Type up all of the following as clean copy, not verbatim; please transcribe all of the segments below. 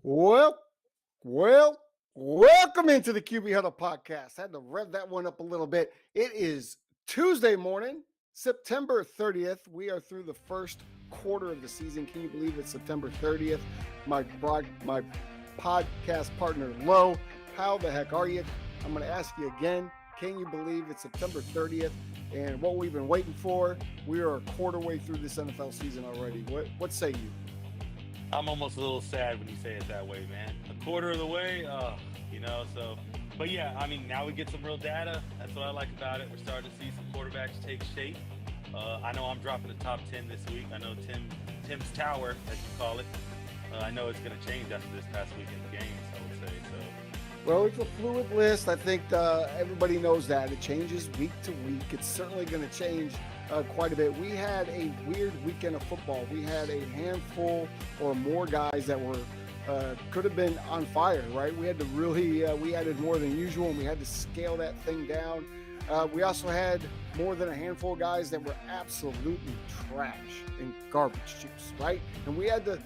Well, well, welcome into the QB Huddle podcast. I had to rev that one up a little bit. It is Tuesday morning, September 30th. We are through the first quarter of the season. Can you believe it's September 30th? My podcast partner, Lo, how the heck are you? I'm going to ask you again. Can you believe it's September 30th? And what we've been waiting for, we are a quarter way through this NFL season already. What say you? I'm almost a little sad when you say it that way, man. A quarter of the way, so. But yeah, I mean, now we get some real data. That's what I like about it. We're starting to see some quarterbacks take shape. I know I'm dropping the top 10 this week. I know Tim's Tower, as you call it. I know it's going to change after this past weekend's games, I would say. So Well, it's a fluid list. I think everybody knows that. It changes week to week. It's certainly going to change quite a bit. We had a weird weekend of football. We had a handful or more guys that were could have been on fire, right? We had to really, we added more than usual, and we had to scale that thing down. We also had more than a handful of guys that were absolutely trash and garbage juice, right? And we had to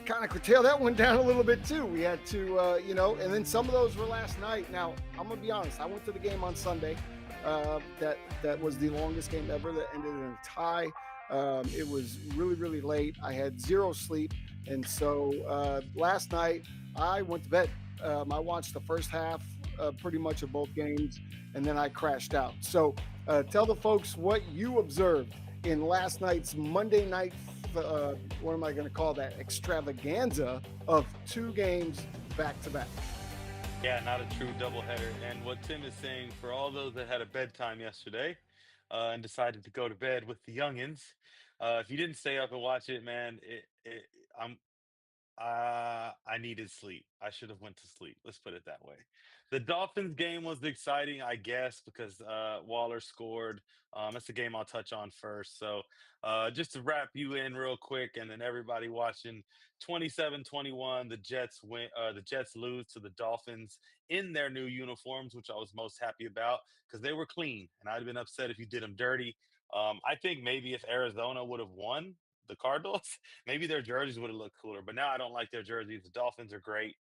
kind of curtail that one down a little bit too. We had to, and then some of those were last night. Now, I'm gonna be honest. I went to the game on Sunday. That was the longest game ever. That ended in a tie. It was really, really late. I had zero sleep, and so last night I went to bed. I watched the first half, pretty much of both games, and then I crashed out. So, tell the folks what you observed in last night's Monday night. What am I going to call that? Extravaganza of two games back to back. yeah, not a true doubleheader. And what Tim is saying for all those that had a bedtime yesterday and decided to go to bed with the youngins, if you didn't stay up and watch it, man, I'm I needed sleep. I should have went to sleep. Let's put it that way. The Dolphins game was exciting, I guess, because Waller scored. That's the game I'll touch on first. So just to wrap you in real quick, and then everybody watching, 27-21, the Jets win. The Jets lose to the Dolphins in their new uniforms, which I was most happy about because they were clean, and I'd have been upset if you did them dirty. I think maybe if Arizona would have won the Cardinals, maybe their jerseys would have looked cooler. But now I don't like their jerseys. The Dolphins are great.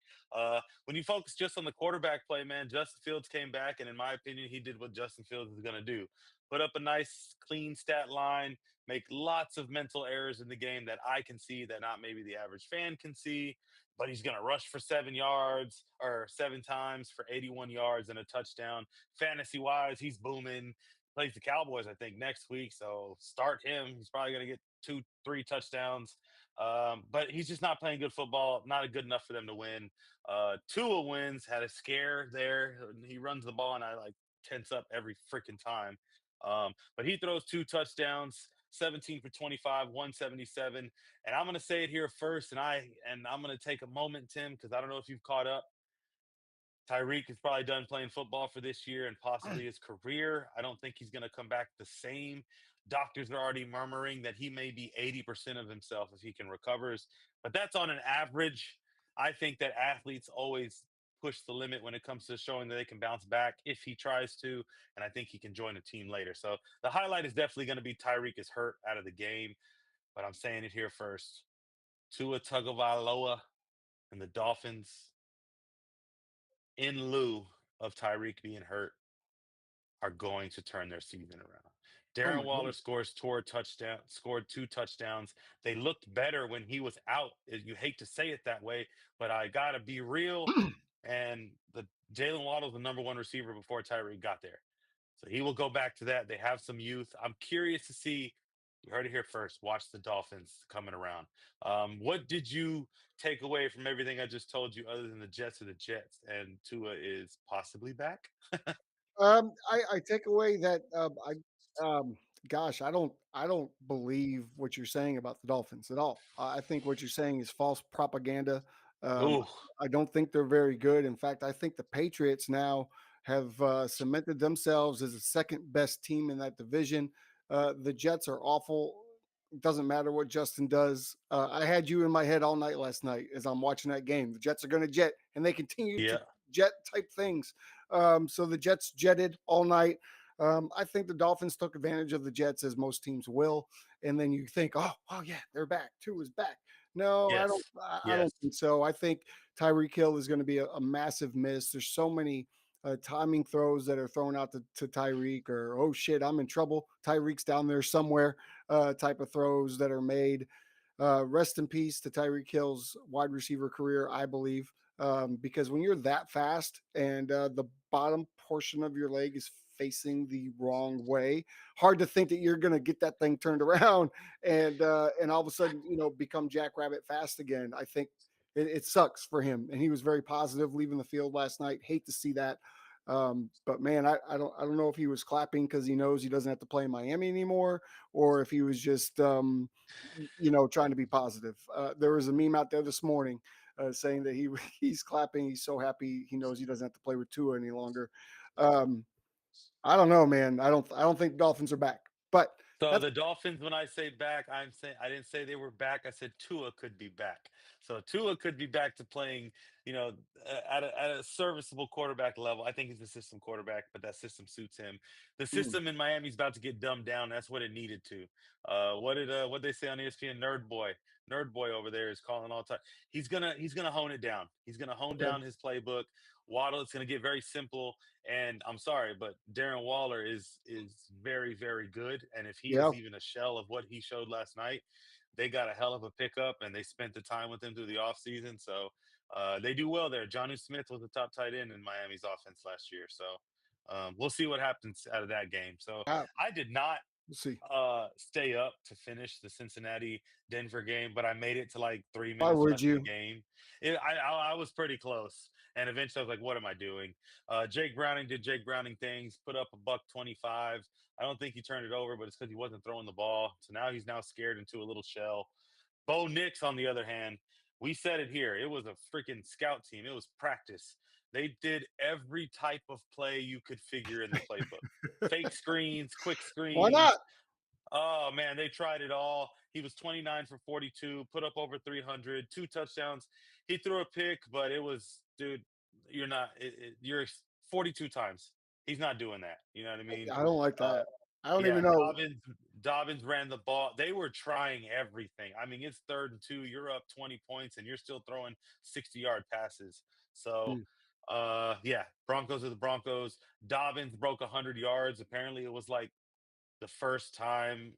When you focus just on the quarterback play, man, Justin Fields came back, and in my opinion, he did what Justin Fields is going to do. Put up a nice, clean stat line, make lots of mental errors in the game that I can see that not maybe the average fan can see. But he's going to rush for 7 yards or 7 times for 81 yards and a touchdown. Fantasy wise, he's booming. Plays the Cowboys, I think, next week. So start him. He's probably going to get 2, 3 touchdowns. But he's just not playing good football, not good enough for them to win. Tua wins, had a scare there. He runs the ball, and I like tense up every freaking time. But he throws 2 touchdowns, 17 for 25, 177. And I'm gonna say it here first, and I'm gonna take a moment, Tim, because I don't know if you've caught up. Tyreek is probably done playing football for this year and possibly his career. I don't think he's going to come back the same. Doctors are already murmuring that he may be 80% of himself if he can recovers, but that's on an average. I think that athletes always push the limit when it comes to showing that they can bounce back if he tries to, and I think he can join a team later. So the highlight is definitely going to be Tyreek is hurt out of the game, but I'm saying it here first. Tua Tagovailoa and the Dolphins, in lieu of Tyreek being hurt, are going to turn their season around. Oh Darren my Waller goodness. scored 2 touchdowns. They looked better when he was out. You hate to say it that way, but I gotta be real. And the Jalen Waddle's the number one receiver before Tyreek got there. So he will go back to that. They have some youth. I'm curious to see. You heard it here first. Watch the Dolphins coming around. What did you take away from everything I just told you, other than the Jets are the Jets and Tua is possibly back? I take away that gosh, I don't believe what you're saying about the Dolphins at all. I think what you're saying is false propaganda. Um, Ooh, I don't think they're very good. In fact, I think the Patriots now have cemented themselves as the second best team in that division. The Jets are awful. It doesn't matter what Justin does. I had you in my head all night last night as I'm watching that game. The Jets are going to jet, and they continue to yeah. jet type things. So the Jets jetted all night. I think the Dolphins took advantage of the Jets as most teams will. And then you think, oh, yeah, they're back. Two is back. No, I don't. Yes. I don't Yes. think so. I think Tyreek Hill is going to be a massive miss. There's so many timing throws that are thrown out to Tyreek, or oh shit, I'm in trouble. Tyreek's down there somewhere. Type of throws that are made. Rest in peace to Tyreek Hill's wide receiver career, I believe, because when you're that fast and the bottom portion of your leg is facing the wrong way, hard to think that you're going to get that thing turned around and all of a sudden become Jackrabbit fast again. I think it sucks for him, and he was very positive leaving the field last night. Hate to see that. But man, I don't know if he was clapping because he knows he doesn't have to play in Miami anymore, or if he was just trying to be positive. There was a meme out there this morning saying that he's clapping. He's so happy he knows he doesn't have to play with Tua any longer. Um, I don't know, man. I don't think Dolphins are back, but So that's the Dolphins, when I say back, I'm saying I didn't say they were back. I said Tua could be back. So Tua could be back to playing, at a serviceable quarterback level. I think he's a system quarterback, but that system suits him. The mm, system in Miami's about to get dumbed down. That's what it needed to. What they say on ESPN? Nerd boy over there is calling all the time. He's gonna hone it down. He's gonna hone okay. down his playbook. Waddle, it's gonna get very simple. And I'm sorry, but Darren Waller is very, very good. And if he Yeah. is even a shell of what he showed last night, they got a hell of a pickup and they spent the time with him through the offseason. So they do well there. Johnny Smith was the top tight end in Miami's offense last year. So we'll see what happens out of that game. So Ah, I did not we'll see. stay up to finish the Cincinnati Denver game, but I made it to like three Why minutes would left in the you? game. I was pretty close, and eventually I was like, "What am I doing?" Jake Browning did Jake Browning things, put up a buck 25. I don't think he turned it over, but it's because he wasn't throwing the ball. So now he's now scared into a little shell. Bo Nix, on the other hand, we said it here. It was a freaking scout team. It was practice. They did every type of play you could figure in the playbook. Fake screens, quick Why not? screens, oh man, they tried it all. He was 29 for 42, put up over 300, two touchdowns. He threw a pick, but it was, dude, you're not, you're 42 times. He's not doing that. You know what I mean? I don't like Uh, that. I don't yeah, even know. Dobbins ran the ball. They were trying everything. I mean, it's 3rd and 2. You're up 20 points, and you're still throwing 60-yard passes. So, Mm. yeah, Broncos are the Broncos. Dobbins broke 100 yards. Apparently, it was like the first time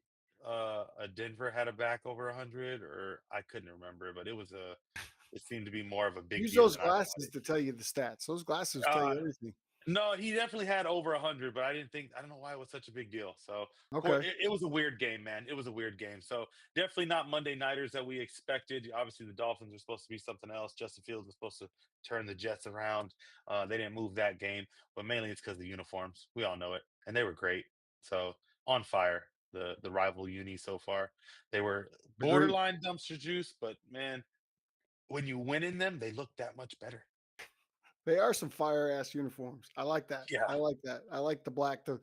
a Denver had a back over 100, or I couldn't remember, but it seemed to be more of a big Use deal those than I thought glasses to tell you the stats. Those glasses tell uh, you everything. no, he definitely had over 100, but I don't know why it was such a big deal. So, Okay. it was a weird game, man. It was a weird game. So, definitely not Monday nighters that we expected. Obviously, the Dolphins were supposed to be something else. Justin Fields was supposed to turn the Jets around. They didn't move that game, but mainly it's because the uniforms. We all know it, and they were great. So, on fire, the rival uni so far. They were Agreed. borderline dumpster juice, but man, when you win in them, they look that much better. They are some fire ass uniforms. I like that. Yeah, I like that. I like the black. The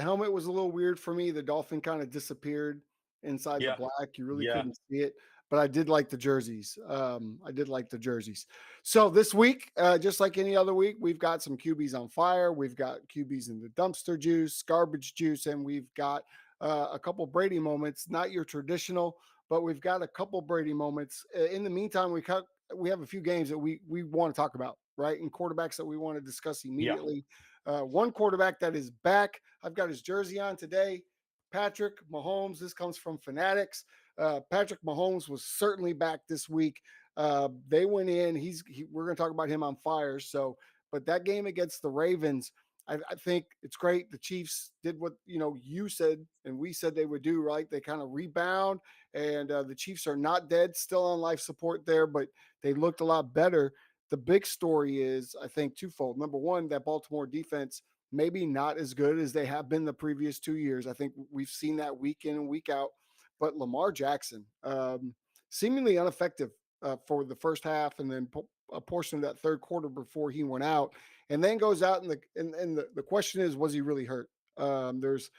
helmet was a little weird for me. The dolphin kind of disappeared inside the yeah, black. You really yeah. couldn't see it. But I did like the jerseys. I did like the jerseys. So this week, just like any other week, we've got some QBs on fire. We've got QBs in the dumpster juice, garbage juice, and we've got a couple Brady moments. Not your traditional, but we've got a couple Brady moments. In the meantime, we have a few games that we want to talk about, right? And quarterbacks that we want to discuss Yeah. immediately. One quarterback that is back. I've got his jersey on today. Patrick Mahomes. This comes from Fanatics. Patrick Mahomes was certainly back this week. They went in. We're going to talk about him on fire. So, but that game against the Ravens, I think it's great. The Chiefs did what you said and we said they would do. Right? They kind of rebound, and the Chiefs are not dead. Still on life support there, but they looked a lot better. The big story is, I think, twofold. Number one, that Baltimore defense maybe not as good as they have been the previous 2 years. I think we've seen that week in and week out. But Lamar Jackson, seemingly ineffective for the first half, and then a portion of that third quarter before he went out, and then goes out and the question is, was he really hurt? There's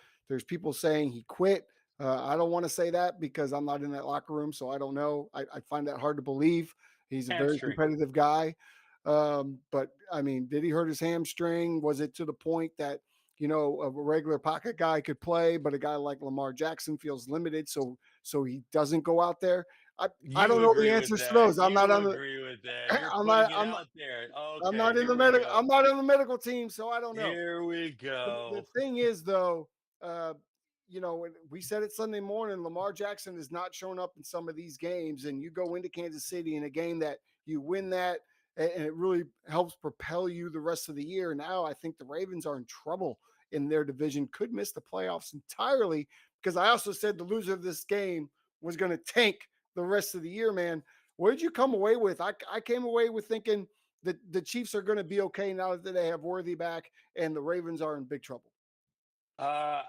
people saying he quit. I don't want to say that because I'm not in that locker room, so I don't know. I find that hard to believe. He's a very Hamstring. competitive guy. But I mean, did he hurt his hamstring? Was it to the point that, a regular pocket guy could play, but a guy like Lamar Jackson feels limited, so he doesn't go out there? I don't You know the agree with answers to that. those. I'm not You on the agree with that. You're I'm putting not it I'm out there. I'm Okay, not in here the we medical go. I'm not in the medical team, so I don't know. Here we The go. thing is, though, we said it Sunday morning. Lamar Jackson has not shown up in some of these games, and you go into Kansas City in a game that you win that, and it really helps propel you the rest of the year. Now, I think the Ravens are in trouble in their division, could miss the playoffs entirely because I also said the loser of this game was going to tank the rest of the year. Man, what did you come away with? I came away with thinking that the Chiefs are going to be okay now that they have Worthy back, and the Ravens are in big trouble. I,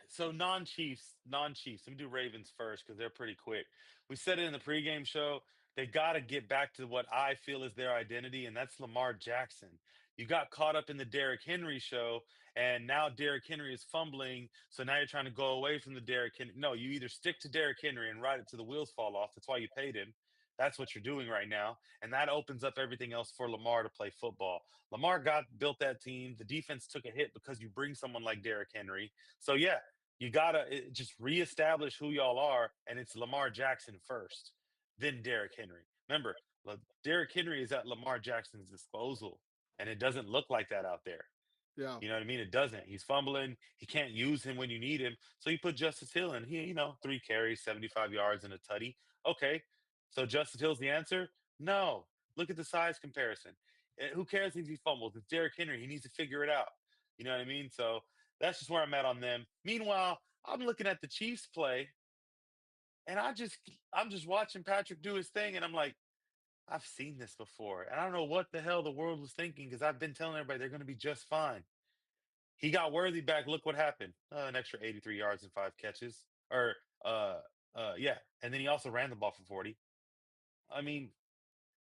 so non-Chiefs. Let me do Ravens first because they're pretty quick. We said it in the pregame show. They got to get back to what I feel is their identity, and that's Lamar Jackson. You got caught up in the Derrick Henry show, and now Derrick Henry is fumbling. So now you're trying to go away from the Derrick Henry. No, you either stick to Derrick Henry and ride it till the wheels fall off. That's why you paid him. That's what you're doing right now, and that opens up everything else for Lamar to play football. Lamar got built that team. The defense took a hit because you bring someone like Derrick Henry. So yeah, you gotta just reestablish who y'all are, and it's Lamar Jackson first, then Derrick Henry. Remember, Derrick Henry is at Lamar Jackson's disposal, and it doesn't look like that out there. Yeah, You know what I mean? It doesn't. He's fumbling. He can't use him when you need him. So you put Justice Hill in. He, 3 carries, 75 yards, and a tutty. Okay. So Justice Hill's the answer? No. Look at the size comparison. Who cares if he fumbles? It's Derrick Henry. He needs to figure it out. You know what I mean? So that's just where I'm at on them. Meanwhile, I'm looking at the Chiefs play, and I'm just watching Patrick do his thing, and I'm like, I've seen this before. And I don't know what the hell the world was thinking because I've been telling everybody they're going to be just fine. He got Worthy back. Look what happened. An extra 83 yards and 5 catches. Or yeah. And then he also ran the ball for 40. I mean,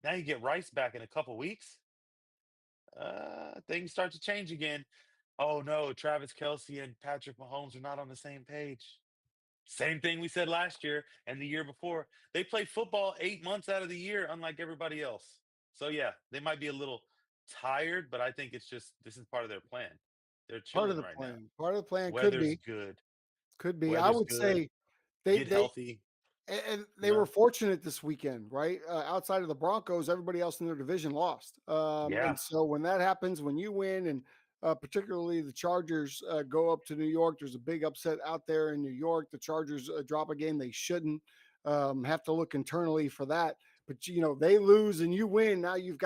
now you get Rice back in a couple weeks. Things start to change again. Oh no, Travis Kelsey and Patrick Mahomes are not on the same page. Same thing we said last year and the year before. They play football 8 months out of the year, unlike everybody else. So yeah, they might be a little tired, but I think it's just this is part of their plan. They're part of chilling the right now. plan. Part of the plan could Weather's be, good. could be. I Weather's would good. say they Get they healthy, and you they were know? fortunate this weekend, right? Outside of the Broncos, everybody else in their division lost. And Yeah. so when that happens, when you win, and particularly the Chargers go up to New York, there's a big upset out there in New York. The Chargers drop a game they shouldn't. Have to look internally for that. But they lose and you win. Now you've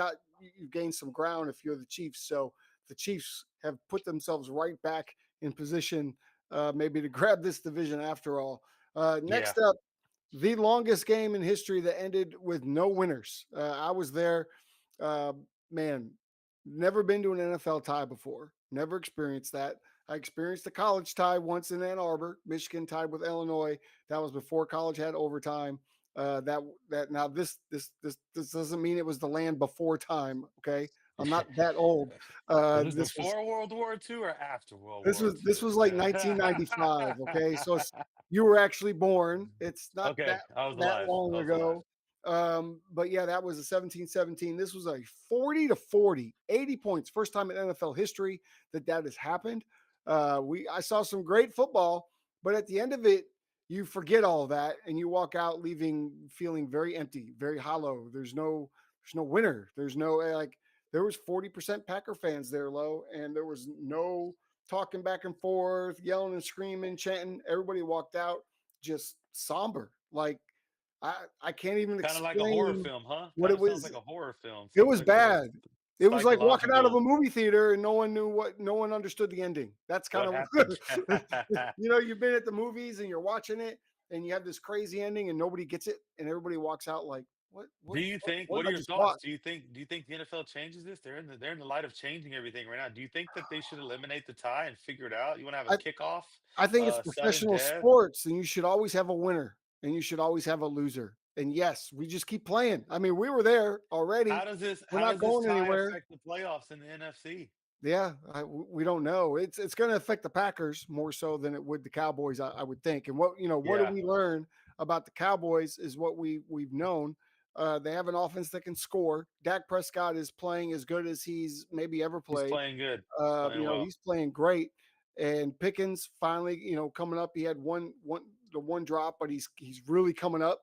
gained some ground if you're the Chiefs. So the Chiefs have put themselves right back in position, maybe to grab this division after all. Yeah. Next up, the longest game in history that ended with no winners. I was there. Uh, Man, never been to an NFL tie before. Never experienced that. I experienced a college tie once in Ann Arbor. Michigan tied with Illinois. That was before college had overtime. That now this doesn't mean it was the land before time. Okay, I'm not that old. Was this This was before World War II or after World this War was this II? was like 1995. Okay, so you were actually born. It's not Okay, that I was that alive. I long was alive. ago. But yeah, that was a 17-17. This was a 40-40, 80 points. First time in NFL history that has happened. I saw some great football, but at the end of it, you forget all that and you walk out leaving feeling very empty, very hollow. There's no winner. There's no like there was 40% Packer fans there, low, and there was no talking back and forth, yelling and screaming, chanting. Everybody walked out just somber. Like I can't even Kind of like a horror explain film, huh? what Kind it of sounds was. like a horror film. It Sounds was like a little bad. It was like walking out of a psychological. movie theater and no one understood the ending. That's kind What of happened? you've been at the movies and you're watching it and you have this crazy ending and nobody gets it and everybody walks out like what Do you think? what What did are I your just thoughts? watch? Do you think the NFL changes this? They're in the light of changing everything right now. Do you think that they should eliminate the tie and figure it out? You want to have a I kickoff, I think it's sudden professional death? sports, and you should always have a winner, and you should always have a loser. And yes, we just keep playing. I mean, we were there How already. does this We're how not does this going tie anywhere. affect the playoffs in the NFC? Yeah, we don't know. It's going to affect the Packers more so than it would the Cowboys, I would think. And what do Yeah, we learn about the Cowboys is what we've known. They have an offense that can score. Dak Prescott is playing as good as he's maybe ever he's played. playing good. He's playing well. He's playing great. And Pickens finally, coming up. He had the one drop, but he's really coming up.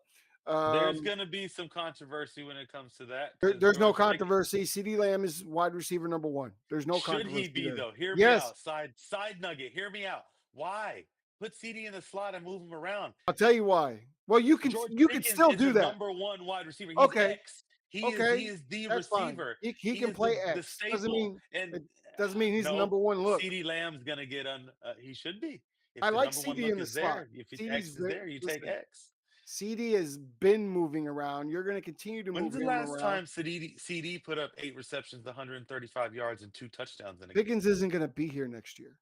There's Um, gonna be some controversy when it comes to that because there's no George Pickens controversy. CD Lamb is wide receiver number one. There's no should he controversy be there. though? Hear me Yes, out. Side nugget. Hear me out. Why? Put CD in the slot and move him around. I'll tell you why. Well, George you can Pickens still is do the that. number one wide receiver. He's Okay, X. He okay, is the that's fine. receiver. He He can is play the X. Doesn't staple. mean And it doesn't mean he's the no, number one look. CD Lamb's gonna get on. He should be. If I the like number one CD look in the is slot. there, if CD's X is very there, you take listen. X. CD has been moving around. You're going to continue to When's move the him last around. time CD put up 8 receptions, 135 yards, and 2 touchdowns in a game? Pickens isn't going to be here next year.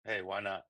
Hey, why not?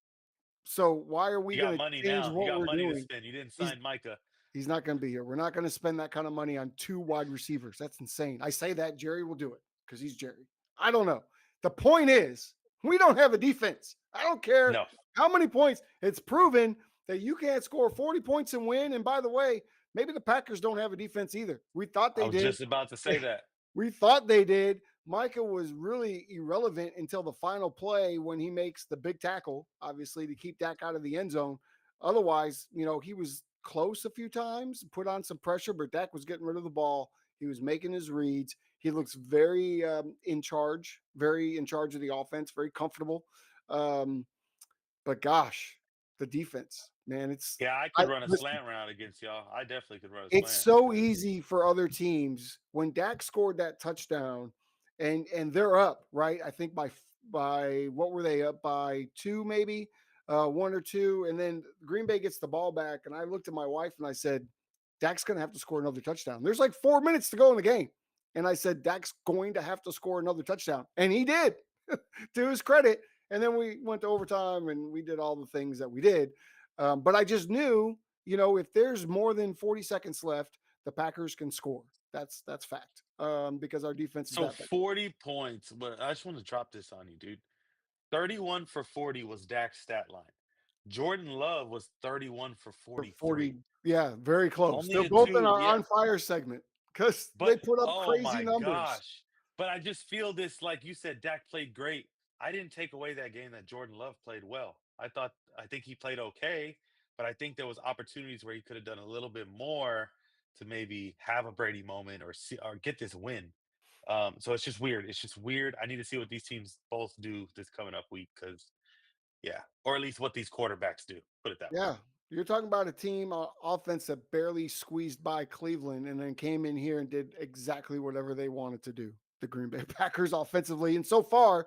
So why are we You got going to money change now. You what got we're money to doing? spend. You didn't He's sign Micah. he's not going to be here. We're not going to spend that kind of money on two wide receivers. That's insane. I say that Jerry will do it because he's Jerry. I don't know. The point is, we don't have a defense. I don't care No, how many points. It's proven that you can't score 40 points and win. And by the way, maybe the Packers don't have a defense either. We thought I they was did. just about to say that. We thought they did. Micah was really irrelevant until the final play when he makes the big tackle, obviously, to keep Dak out of the end zone. Otherwise, he was close a few times, put on some pressure, but Dak was getting rid of the ball. He was making his reads. He looks very in charge of the offense, very comfortable. Um, but gosh, the defense, man, Yeah, I I could run a listen, slant route against y'all. I definitely could run a it's slant so because easy for other teams when Dak scored that touchdown and they're up, right? I think by what were they up by two, maybe one or two, and then Green Bay gets the ball back, and I looked at my wife and I said, Dak's going to have to score another touchdown. There's like 4 minutes to go in the game, and I said Dak's going to have to score another touchdown, and he did, to his credit. And then we went to overtime and we did all the things that we did. But I just knew, if there's more than 40 seconds left, the Packers can score. That's fact. Because our defense is so that bad. 40 points. But I just want to drop this on you, dude. 31 for 40 was Dak's stat line. Jordan Love was 31 for For 43. 40, yeah, very close. Only They're a both in two, our yeah. on fire segment because they But put up oh crazy my numbers. gosh. But I just feel this, like you said, Dak played great. I didn't take away that game that Jordan Love played well. I think he played okay, but I think there was opportunities where he could have done a little bit more to maybe have a Brady moment or see or get this win. So it's just weird. It's just weird. I need to see what these teams both do this coming up week because yeah, or at least what these quarterbacks do. Put it that way. Yeah. You're talking about a team offense that barely squeezed by Cleveland and then came in here and did exactly whatever they wanted to do. The Green Bay Packers offensively. And so far,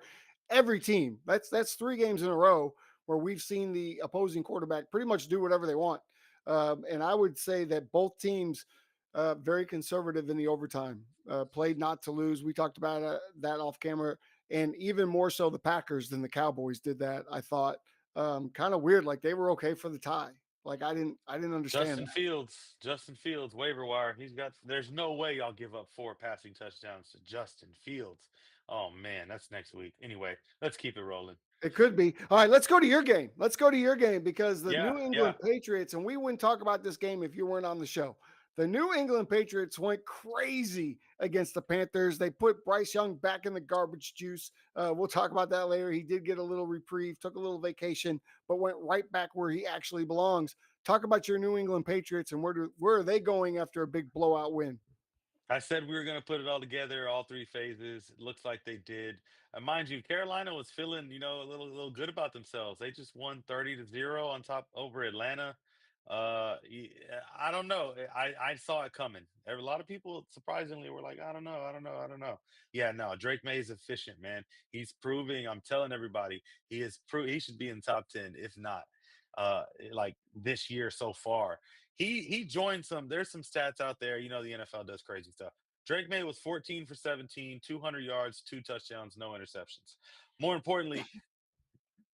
every team, that's 3 games in a row where we've seen the opposing quarterback pretty much do whatever they want. And I would say that both teams very conservative in the overtime, played not to lose. We talked about that off camera, and even more so the Packers than the Cowboys did that. I thought kind of weird, like they were okay for the tie. Like I didn't understand that. Justin Fields, waiver wire. There's no way y'all give up 4 passing touchdowns to Justin Fields. Oh man, that's next week. Anyway, let's keep it rolling. It could be. All right, let's go to your game. Let's go to your game because the Yeah, New England yeah. Patriots, and we wouldn't talk about this game if you weren't on the show. The New England Patriots went crazy against the Panthers. They put Bryce Young back in the garbage juice. We'll talk about that later. He did get a little reprieve, took a little vacation, but went right back where he actually belongs. Talk about your New England Patriots and where are they going after a big blowout win? I said we were going to put it all together, all 3 phases. It looks like they did. Mind you, Carolina was feeling, a little good about themselves. They just won 30-0 on top over Atlanta. I don't know. I saw it coming. A lot of people surprisingly were like, I don't know, I don't know, I don't know. Yeah, no, Drake May is efficient, man. He's proving. I'm telling everybody, he should be in top 10, if not, like this year so far. He joined some. There's some stats out there. The NFL does crazy stuff. Drake May was 14 for 17, 200 yards, 2 touchdowns, no interceptions. More importantly,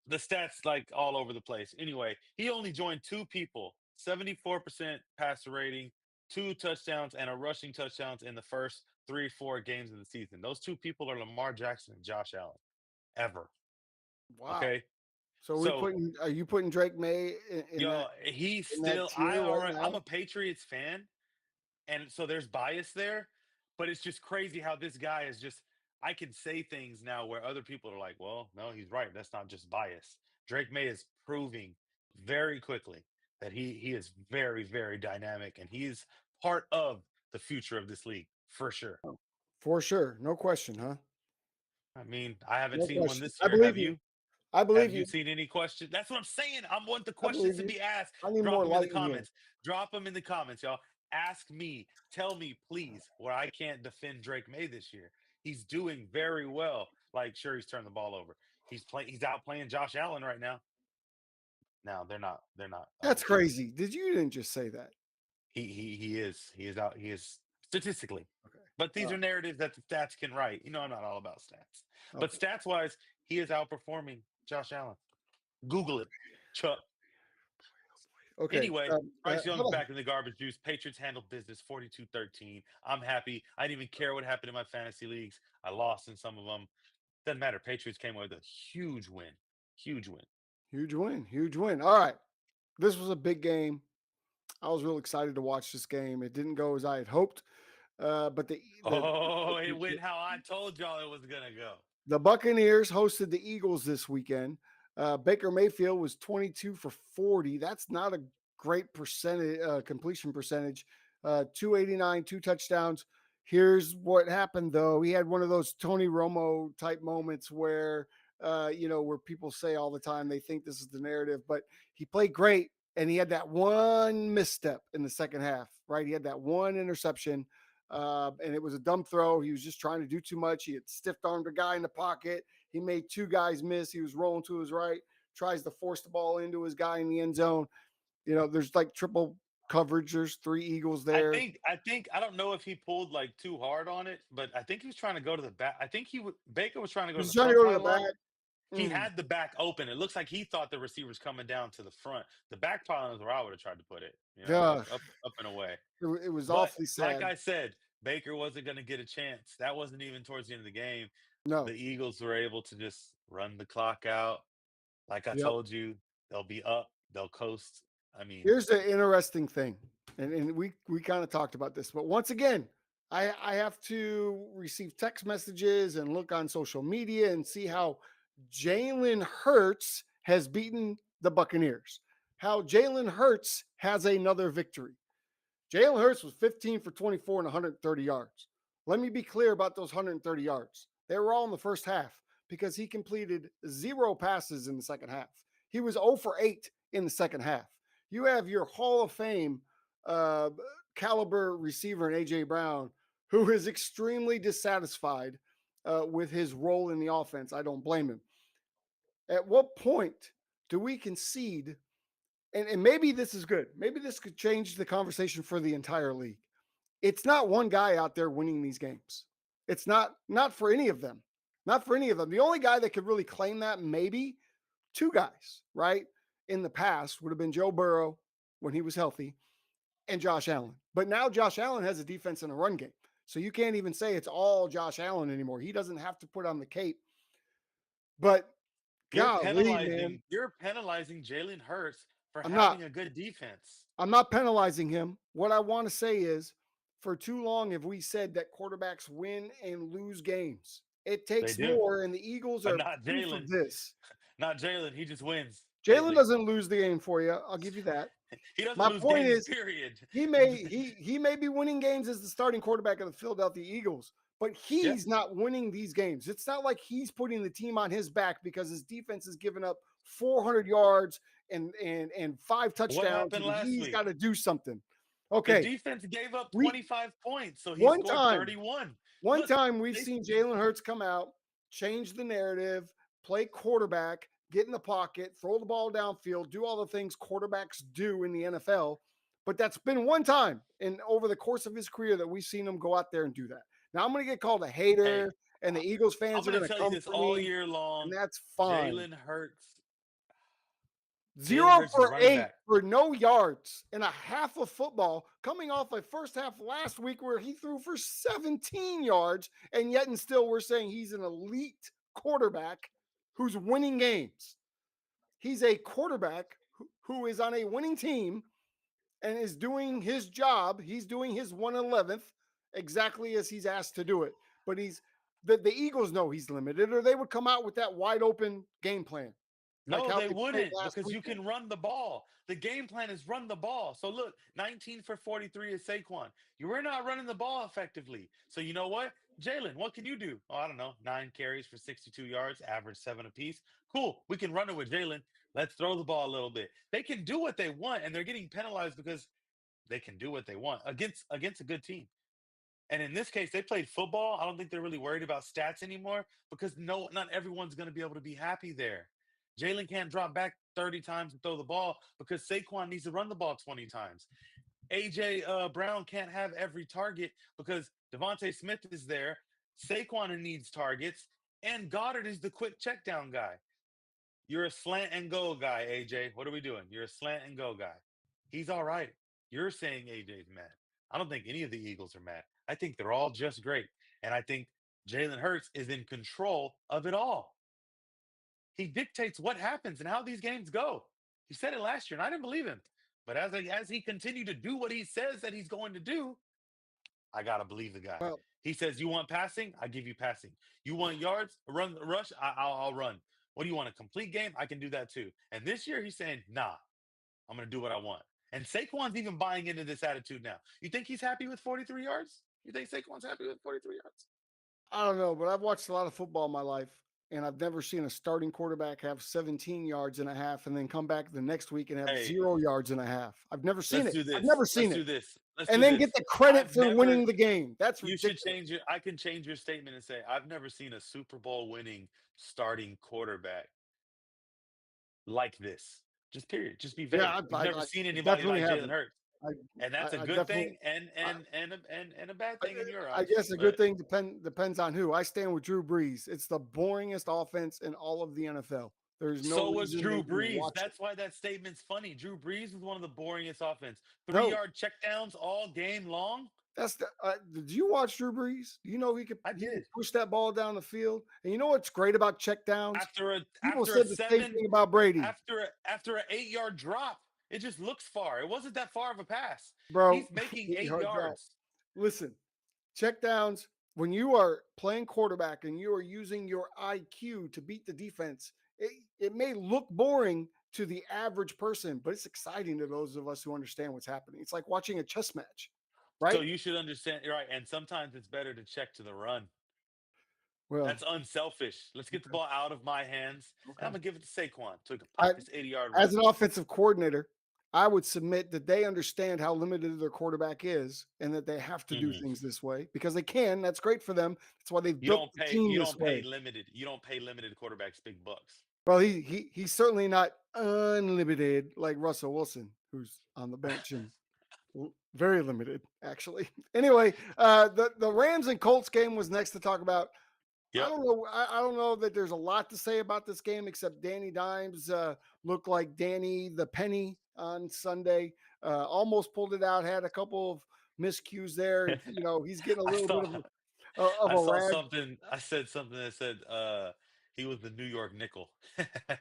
the stats like all over the place. Anyway, he only joined 2 people, 74% passer rating, 2 touchdowns, and a rushing touchdowns in the first 3, 4 games of the season. Those 2 people are Lamar Jackson and Josh Allen. Ever. Wow. Okay. So So are you putting Drake May yo, he's in that still tier right I'm now? a Patriots fan. And so there's bias there, but it's just crazy how this guy is just I can say things now where other people are like, "Well, no, he's right. That's not just bias." Drake May is proving very quickly that he is very very dynamic and he's part of the future of this league for sure. Oh, for sure. No question, huh? I mean, I haven't No seen one question. this I year. Have believe you. you? I Have believe you you. seen any questions? That's what I'm saying. I want the I questions believe to you. be asked. I need Drop more them in the light in here. comments. Drop them in the comments, y'all. Ask me. Tell me, please, where I can't defend Drake May this year. He's doing very well. Like, sure, he's turned the ball over. He's playing. He's out playing Josh Allen right now. No, they're not. They're not That's undefeated. crazy. You didn't just say that. He is. He is out. He is statistically. Okay. But All these are right. narratives that the stats can write. You know, I'm not all about stats. But Okay. stats wise, he is outperforming Josh Allen. Google it, Chuck. Okay. Anyway, Bryce Young's Huddle. back in the garbage juice. Patriots handled business 42-13. I'm happy. I didn't even care what happened in my fantasy leagues. I lost in some of them. Doesn't matter. Patriots came away with a huge win. Huge win. Huge win. Huge win. All right. This was a big game. I was real excited to watch this game. It didn't go as I had hoped. But Oh, it went how I told y'all it was going to go. the Buccaneers hosted the Eagles this weekend. Baker Mayfield was 22 for 40. That's not a great percentage completion percentage. 289, two touchdowns. Here's what happened though. He had one of those Tony Romo type moments where where people say all the time they think this is the narrative, but he played great and he had that one misstep in the second half, right? He had that one interception and it was a dumb throw. He was just trying to do too much. He had stiff armed a guy in the pocket. He made two guys miss. He was rolling to his right, tries to force the ball into his guy in the end zone. There's like triple coverage. There's three Eagles there. I don't know if he pulled like too hard on it, but I think he was trying to go to the back. I think Baker was trying to go He to was the trying to front go to the pylon. back. He Mm. had the back open. It looks like he thought the receiver was coming down to the front. The back pylon is where I would have tried to put it, Yeah, up and away. it was But awfully like sad. I said, Baker wasn't going to get a chance. That wasn't even towards the end of the game. The No. Eagles were able to just run the clock out. Like I Yep. told you, they'll be up, they'll coast. I mean, Here's the interesting thing, and we kind of talked about this, but once again, I have to receive text messages and look on social media and see how Jalen Hurts has beaten the Buccaneers. How Jalen Hurts has another victory. Jalen Hurts was 15 for 24 and 130 yards. Let me be clear about those 130 yards. They were all in the first half because he completed zero passes in the second half. He was 0 for 8 in the second half. You have your Hall of Fame uh, caliber receiver in A.J. Brown, who is extremely dissatisfied with his role in the offense. I don't blame him. At what point do we concede and maybe this is good. Maybe this could change the conversation for the entire league. It's not one guy out there winning these games. It's not for any of them. Not for any of them. The only guy that could really claim that maybe two guys, right? In the past would have been Joe Burrow when he was healthy and Josh Allen. But now Josh Allen has a defense and a run game. So you can't even say it's all Josh Allen anymore. He doesn't have to put on the cape. But golly, man, you're penalizing Jalen Hurts for I'm not. having a good defense. I'm not penalizing him. What I want to say is for too long have we said that quarterbacks win and lose games. It They takes do, more, and the Eagles but are not proof of Jalen. this. Not Jalen. He just wins Jalen lately. doesn't lose the game for you. I'll give you that. He doesn't My lose point games, is period. he may be winning games as the starting quarterback of the Philadelphia Eagles, but Yeah. he's not winning these games. It's not like he's putting the team on his back because his defense has given up 400 yards and five What touchdowns, happened and last he's got week? to do something. The Okay, defense gave up we 25 points, so he one scored time 31. one Look, time we've they seen Jalen Hurts come out, change the narrative, play quarterback, get in the pocket, throw the ball downfield, do all the things quarterbacks do in the NFL. But that's been one time in over the course of his career that we've seen him go out there and do that. Now I'm going to get called a hey, hater, and the I- Eagles I'm fans are going going to to tell you come this for all me, year and long. that's fine. Jalen Hurts, Jalen Zero Hurts is for running eight back. for no yards in a half of football, coming off a first half last week where he threw for 17 yards, and yet and still we're saying he's an elite quarterback who's winning games. He's a quarterback who is on a winning team and is doing his job. He's doing his 111th exactly as he's asked to do it. But the Eagles know he's limited, or they would come out with that wide open game plan. like No, how they they played wouldn't last because you weekend. can run the ball. The game plan is run the ball. So look, 19 for 43 is Saquon. You were not running the ball effectively. So you know what? Jalen, what can you do? Oh, I don't know. 9 carries for 62 yards, average 7 apiece. Cool. We can run it with Jalen. Let's throw the ball a little bit. They can do what they want, and they're getting penalized because they can do what they want against a good team. And in this case, they played football. I don't think they're really worried about stats anymore because no, not everyone's going to be able to be happy there. Jalen can't drop back 30 times and throw the ball because Saquon needs to run the ball 20 times. AJ Brown can't have every target because Devontae Smith is there. Saquon needs targets, and Goddard is the quick check down guy. You're a slant and go guy, AJ. What are we doing? You're a slant and go guy. He's all right. You're saying AJ's mad. I don't think any of the Eagles are mad. I think they're all just great. And I think Jalen Hurts is in control of it all. He dictates what happens and how these games go. He said it last year, and I didn't believe him. But as he continued to do what he says that he's going to do, I gotta believe the guy. Well, He says, "You want passing? I give you passing. You want yards? Run, rush? I'll run. What do you want? A complete game? I can do that too." And this year, he's saying, "Nah, I'm gonna do what I want." And Saquon's even buying into this attitude now. You think he's happy with 43 yards? You think Saquon's happy with 43 yards? I don't know, but I've watched a lot of football in my life, and I've never seen a starting quarterback have 17 yards and a half and then come back the next week and have Hey, 0 yards and a half. I've never seen let's it. do I've this. never Let's seen do it. this. Let's And do then get this. the credit I've for winning never. the game. That's You should ridiculous. change it. I can change your statement and say, "I've never seen a Super Bowl winning starting quarterback like this." Just period. Just be Yeah, vague. You've never seen I anybody definitely like Jalen haven't. Hurts, I and that's a I good definitely thing and a bad I thing in your I eyes. guess a good But thing depends on who. I stand with Drew Brees. It's the boringest offense in all of the NFL. There's no so was reason to Drew even Brees. watch it. That's why that statement's funny. Drew Brees was one of the boringest offense. Three No, yard checkdowns all game long. that's the. Did you watch Drew Brees? Do you know I he can did. push that ball down the field? And you know what's great about checkdowns? People After a said the same seven thing about Brady, after an 8 yard drop, it just looks far. It wasn't that far of a pass. bro. He's making 8 8 yard drop. yards. Listen, checkdowns. When you are playing quarterback and you are using your IQ to beat the defense, it may look boring to the average person, but it's exciting to those of us who understand what's happening. It's like watching a chess match, So right? you should understand, right? And sometimes it's better to check to the run. Well, That's unselfish. Let's get the okay, ball out of my hands, and I'm okay. gonna give it to Saquon so he can I, pop this 80-yard as run. an offensive coordinator, I would submit that they understand how limited their quarterback is and that they have to do Mhm. things this way because they can. That's great for them. That's why they've built the team You this don't pay way. limited. You don't pay limited quarterbacks big bucks. Well, he's certainly not unlimited like Russell Wilson, who's on the bench and very limited actually. Anyway, the Rams and Colts game was next to talk about. I Yep. don't know. I don't know that there's a lot to say about this game except Danny Dimes looked like Danny the Penny on Sunday. Almost pulled it out. Had a couple of miscues there. You know, he's getting a I little bit saw of I a saw rag. something. I said something that said he was the New York nickel.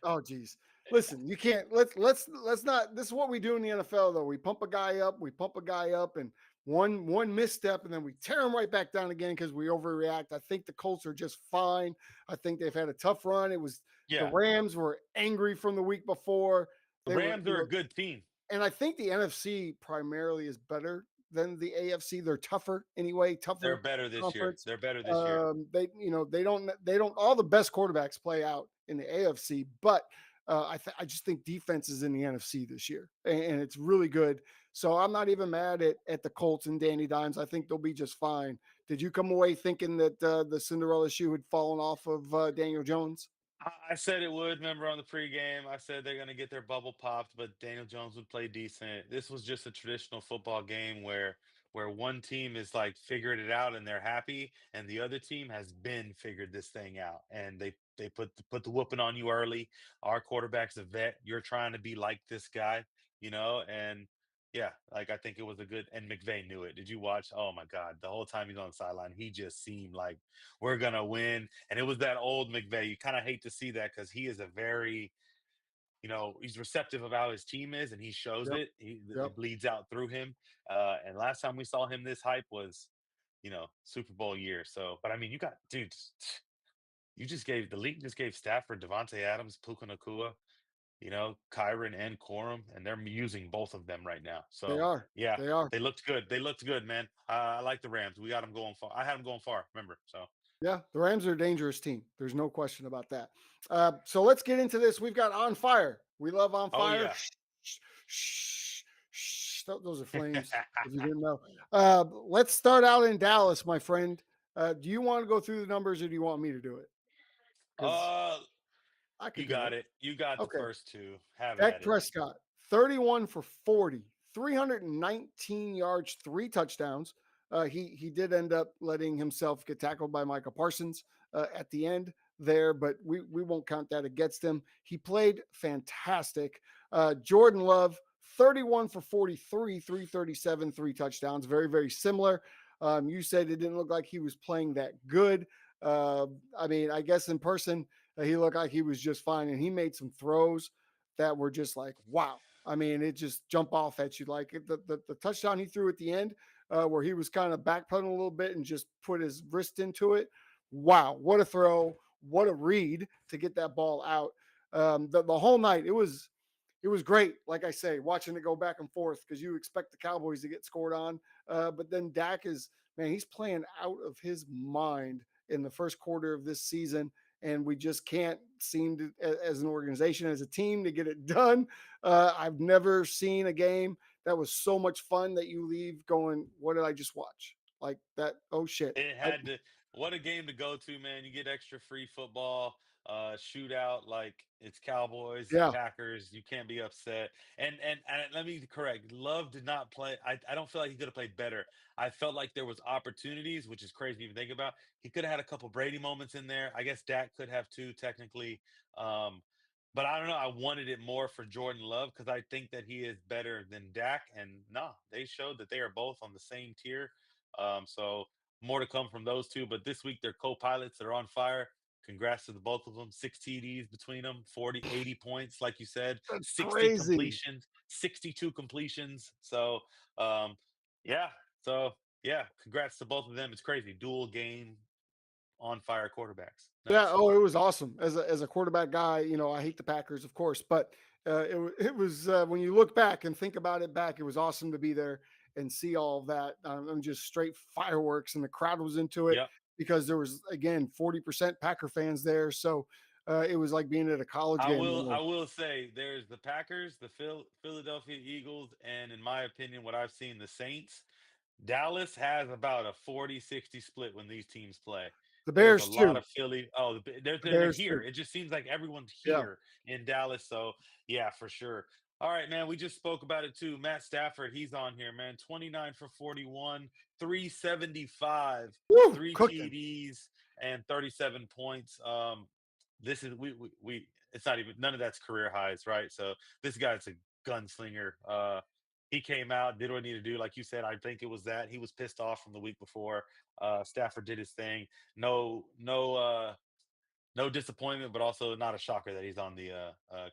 Oh, geez. Listen, you can't. Let's not. This is what we do in the NFL, though. We pump a guy up. We pump a guy up, and one misstep, and then we tear him right back down again because we overreact. I think the Colts are just fine. I think they've had a tough run. It was the Yeah, Rams were angry from the week before. the They were, Rams are a good team. and I think the NFC primarily is better than the AFC. They're tougher anyway, They're tougher better this year. conference. They're better this year. They don't all the best quarterbacks play out in the AFC, but I just think defense is in the NFC this year, and it's really good. So I'm not even mad at the Colts and Danny Dimes. I think they'll be just fine. Did you come away thinking that the Cinderella shoe had fallen off of Daniel Jones? I said it would. Remember on the pregame, I said they're going to get their bubble popped, but Daniel Jones would play decent. This was just a traditional football game where one team is like figured it out and they're happy, and the other team has been figured this thing out, and they put the whooping on you early. Our quarterback's a vet. You're trying to be like this guy, and yeah, like I think it was a good. And McVay knew it. Did you watch? Oh my God, the whole time he's on the sideline, he just seemed like we're gonna win. And it was that old McVay. You kind of hate to see that because he is a very, he's receptive of how his team is, and he shows Yep, it. yep. It bleeds out through him. And last time we saw him this hype was, Super Bowl year. So, but I mean, you got dude. You just gave the league just gave Stafford, Devontae Adams, Puka Nakua, Kyron and Corum, and they're using both of them right now. They So are. yeah, They are. they looked good. They looked good, man. I like the Rams. We got them going far. I had them going far. Remember? So Yeah, the Rams are a dangerous team. There's no question about that. So let's get into this. We've got On Fire. We love On oh Fire. yeah. Those are flames, if you didn't know. Let's start out in Dallas, my friend. Do you want to go through the numbers or do you want me to do it? Because uh I could you do got it. it. You got the Okay. first two. Have Dak at it. Prescott, 31 for 40, 319 yards, three touchdowns. He did end up letting himself get tackled by Micah Parsons at the end there, but we won't count that against him. He played fantastic. Jordan Love, 31 for 43, 337, three touchdowns. Very, very similar. You said it didn't look like he was playing that good. I mean, I guess in person, he looked like he was just fine, and he made some throws that were just like, wow. I mean, it just jump off at you. Like the touchdown he threw at the end, where he was kind of backpedaling a little bit and just put his wrist into it. Wow, what a throw! What a read to get that ball out. The whole night, it was great. Like I say, watching it go back and forth because you expect the Cowboys to get scored on, but then Dak is, man, he's playing out of his mind in the first quarter of this season, and we just can't seem to, as an organization, as a team, to get it done. I've never seen a game that was so much fun that you leave going, "What did I just watch?" Like that. Oh shit! It had to what a game to go to, man. You get extra free football, shootout like it's Cowboys, Yeah, Packers. You can't be upset. And let me correct. Love did not play. I don't feel like he could have played better. I felt like there was opportunities, which is crazy to even think about. He could have had a couple Brady moments in there. I guess Dak could have too, technically. Um, but I don't know. I wanted it more for Jordan Love because I think that he is better than Dak. And no, they showed that they are both on the same tier. So more to come from those two. But this week, they're co-pilots. They're on fire. Congrats to the both of them. Six TDs between them, 40, 80 points, like you said, that's 60 crazy. completions, 62 completions. So, um, yeah. So, yeah, congrats to both of them. It's crazy. Dual game on fire quarterbacks. Yeah. Nuts. Oh, it was awesome. As a quarterback guy, I hate the Packers, of course, but it was when you look back and think about it back, it was awesome to be there and see all of that. And just straight fireworks, and the crowd was into it Yep. because there was again 40% Packer fans there, so it was like being at a college I game will. I almost. will say there's the Packers, the Philadelphia Eagles, and in my opinion, what I've seen, the Saints. Dallas has about a 40-60 split when these teams play. The There's a Bears lot too. of Philly. Oh, The they're Bears here. too. It just seems like everyone's Yeah. here in Dallas. So yeah, for sure. All right, man. We just spoke about it too. Matt Stafford, he's on here, man. 29 for 41, 375, Woo, three cooking. TDs, and 37 points. This is we it's not even none of that's career highs, right? So this guy's a gunslinger. He came out, did what he needed to do. Like you said, I think it was that he was pissed off from the week before. Stafford did his thing. No disappointment, but also not a shocker that he's on the